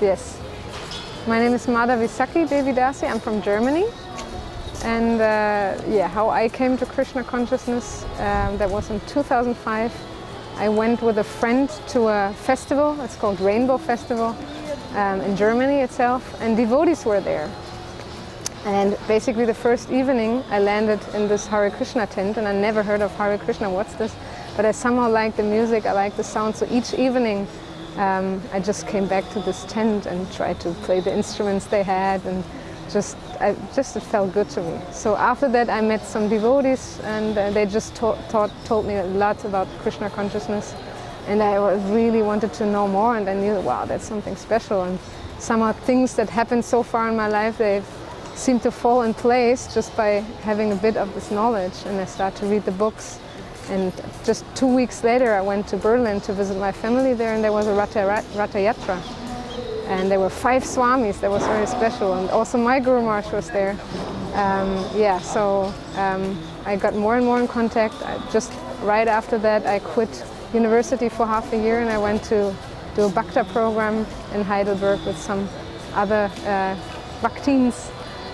Yes. My name is Madhavi Sakhi, Devi, Dasi. I'm from Germany. And how I came to Krishna consciousness, that was in 2005. I went with a friend to a festival, it's called Rainbow Festival, in Germany itself, and devotees were there. And basically the first evening I landed in this Hare Krishna tent, and I never heard of Hare Krishna, what's this? But I somehow liked the music, I liked the sound, so each evening I just came back to this tent and tried to play the instruments they had, and it felt good to me. So after that I met some devotees, and they just told me a lot about Krishna consciousness, and I really wanted to know more, and I knew, wow, that's something special. And somehow things that happened so far in my life, they seem to fall in place just by having a bit of this knowledge. And I started to read the books, and just 2 weeks later I went to Berlin to visit my family there, and there was a Ratha Yatra. And there were 5 Swamis, that was very special, and also my Guru Maharaj was there. I got more and more in contact. Just right after that I quit university for half a year, and I went to do a Bhakta program in Heidelberg with some other Bhaktins,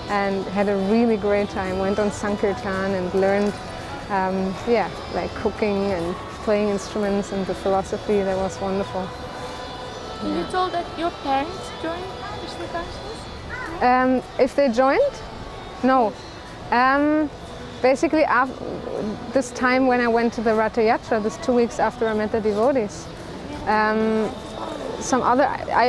and had a really great time. Went on Sankirtan and learned like cooking and playing instruments and the philosophy. That was wonderful. You told that your parents joined Krishna consciousness? If they joined? No. Basically, this time when I went to the Ratha Yatra, this 2 weeks after I met the devotees, I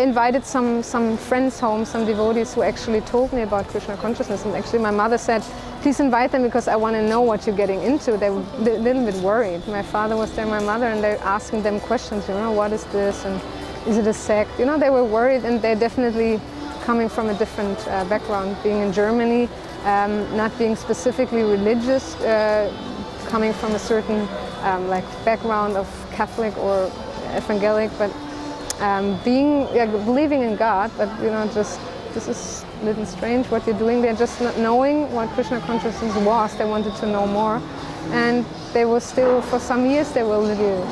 invited some friends home, some devotees who actually told me about Krishna consciousness. And actually my mother said, please invite them because I want to know what you're getting into. They were a little bit worried. My father was there, my mother, and they're asking them questions, what is this? And is it a sect? They were worried, and they're definitely coming from a different background, being in Germany, not being specifically religious, coming from a certain background of Catholic or evangelic, but believing in God, but this is a little strange what you're doing. They're just not knowing what Krishna consciousness was. They wanted to know more, and they were still, for some years, they were a little,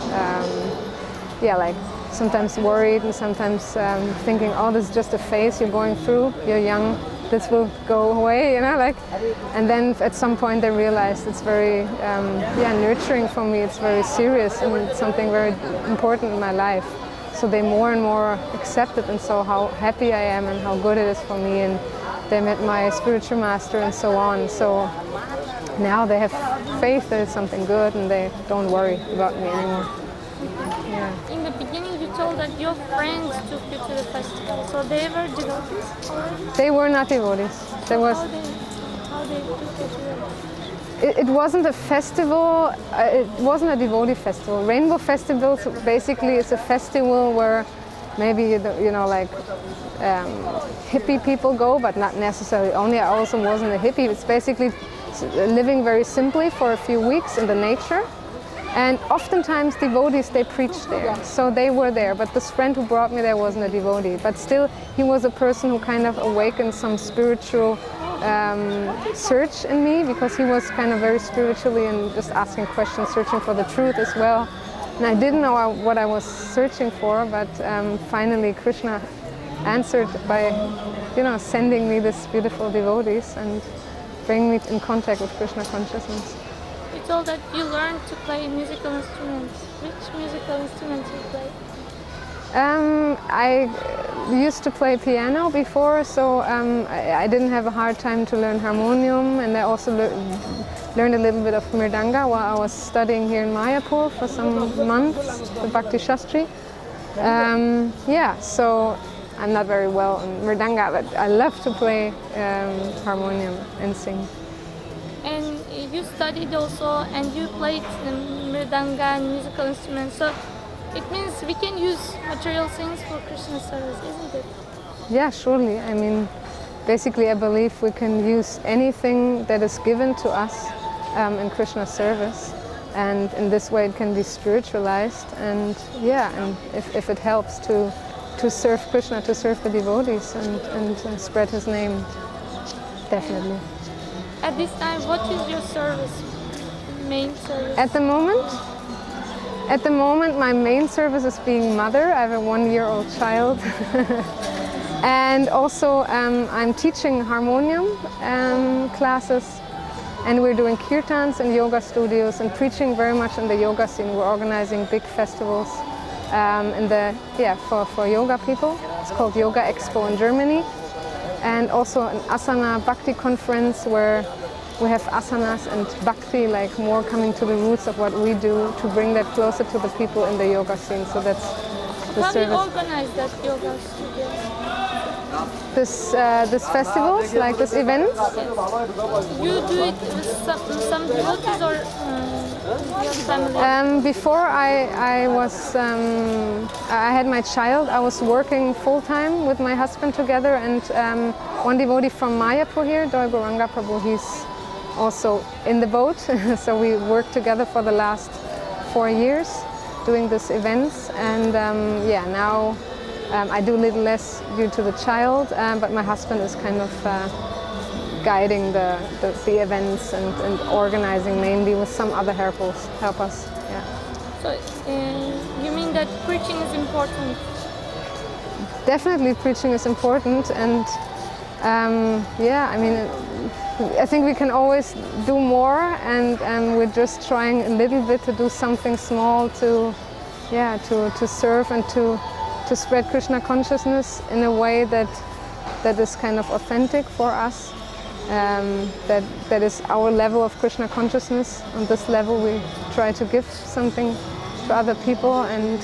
sometimes worried, and sometimes thinking, oh, this is just a phase you're going through, you're young, this will go away, and then at some point they realized it's very nurturing for me, it's very serious, and it's something very important in my life. So they more and more accepted and saw how happy I am and how good it is for me, and they met my spiritual master and so on. So now they have faith that it's something good, and they don't worry about me anymore. Yeah. In the beginning you told that your friends took you to the festival, so they were devotees already? They were not devotees. How they took you to the... It wasn't a festival, it wasn't a devotee festival. Rainbow Festival basically is a festival where maybe, hippie people go, but not necessarily only. I also wasn't a hippie. It's basically living very simply for a few weeks in the nature. And oftentimes devotees, they preach there, so they were there. But this friend who brought me there wasn't a devotee, but still he was a person who kind of awakened some spiritual search in me, because he was kind of very spiritually and just asking questions, searching for the truth as well. And I didn't know what I was searching for, but finally Krishna answered by, sending me these beautiful devotees and bringing me in contact with Krishna consciousness. You told that you learned to play musical instruments. Which musical instruments you play? I used to play piano before, so I didn't have a hard time to learn harmonium, and I also learned a little bit of mridanga while I was studying here in Mayapur for some months, the Bhakti Shastri. So I'm not very well in mridanga, but I love to play harmonium and sing. And you studied also, and you played mridanga and musical instruments, so it means we can use material things for Krishna service, isn't it? Yeah, surely. I mean, basically I believe we can use anything that is given to us in Krishna's service, and in this way it can be spiritualized, and if it helps to serve Krishna, to serve the devotees and spread his name, definitely. At this time, what is your service, main service? At the moment, At the moment, my main service is being mother. I have a 1-year-old child. And also I'm teaching harmonium classes, and we're doing kirtans and yoga studios and preaching very much in the yoga scene. We're organizing big festivals for yoga people. It's called Yoga Expo in Germany. And also an asana bhakti conference where we have asanas and bhakti, like more coming to the roots of what we do to bring that closer to the people in the yoga scene. So that's the How do you service. organize that yoga studio? This festivals, like this event. You do it with some devotees or your family? Before I had my child, I was working full time with my husband together, and one devotee from Mayapur here, Doi Gauranga Prabhu, he's also in the boat. So we worked together for the last 4 years doing these events, and now I do a little less due to the child, but my husband is kind of guiding the events and organizing, mainly with some other helpers. Yeah. So you mean that preaching is important? Definitely preaching is important, and I think we can always do more, and we're just trying a little bit to do something small to serve and to spread Krishna consciousness in a way that is kind of authentic for us, that is our level of Krishna consciousness. On this level we try to give something to other people, and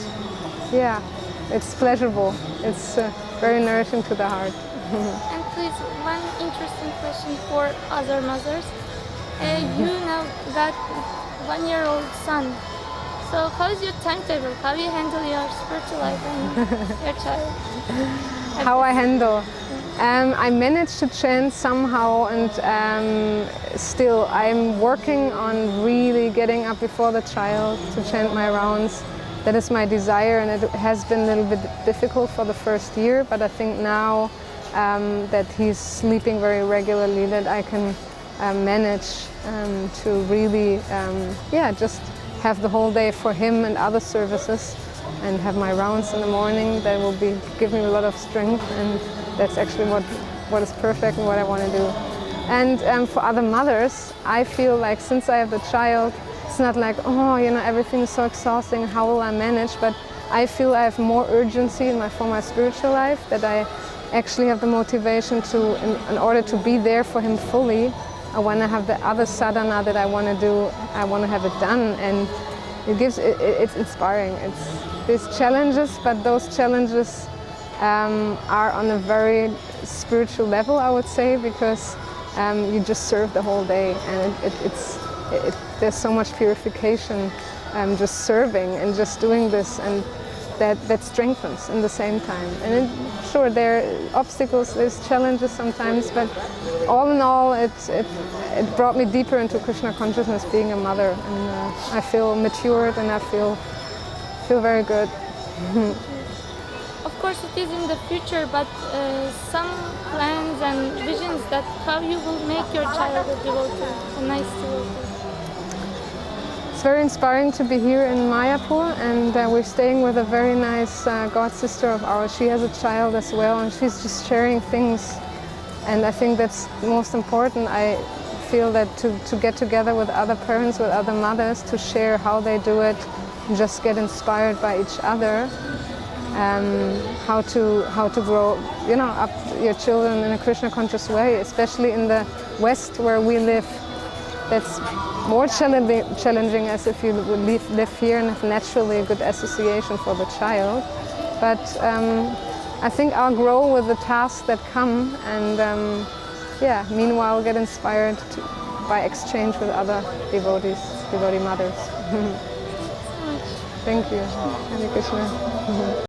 it's pleasurable. It's very nourishing to the heart. And please, one interesting question for other mothers. You now got 1-year-old son. So how is your timetable? How do you handle your spiritual life and your child? How I handle? I manage to chant somehow, and still I'm working on really getting up before the child to chant my rounds. That is my desire, and it has been a little bit difficult for the first year, but I think now that he's sleeping very regularly, that I can manage to really just have the whole day for him and other services, and have my rounds in the morning. That will give me a lot of strength, and that's actually what is perfect and what I want to do. And for other mothers, I feel like since I have the child, it's not like, everything is so exhausting, how will I manage? But I feel I have more urgency for my spiritual life, that I actually have the motivation to, in order to be there for him fully, when I have the other sadhana that I want to do, I want to have it done, and it's inspiring. There's challenges, but those challenges are on a very spiritual level, I would say, because you just serve the whole day, and there's so much purification just serving and just doing this, and that strengthens in the same time. And sure, there are obstacles, there's challenges sometimes, but all in all, it brought me deeper into Krishna consciousness, being a mother, and I feel matured, and I feel very good. Of course, it is in the future, but some plans and visions that how you will make your child a devotee, a nice devotee. It's very inspiring to be here in Mayapur, and we're staying with a very nice god sister of ours. She has a child as well, and she's just sharing things, and I think that's most important. I feel that to get together with other parents, with other mothers, to share how they do it, and just get inspired by each other, how to grow, up your children in a Krishna conscious way, especially in the West where we live. That's more challenging as if you would live here and have naturally a good association for the child. But I think I'll grow with the tasks that come, and meanwhile get inspired by exchange with other devotee mothers. Thank you. Hare Krishna.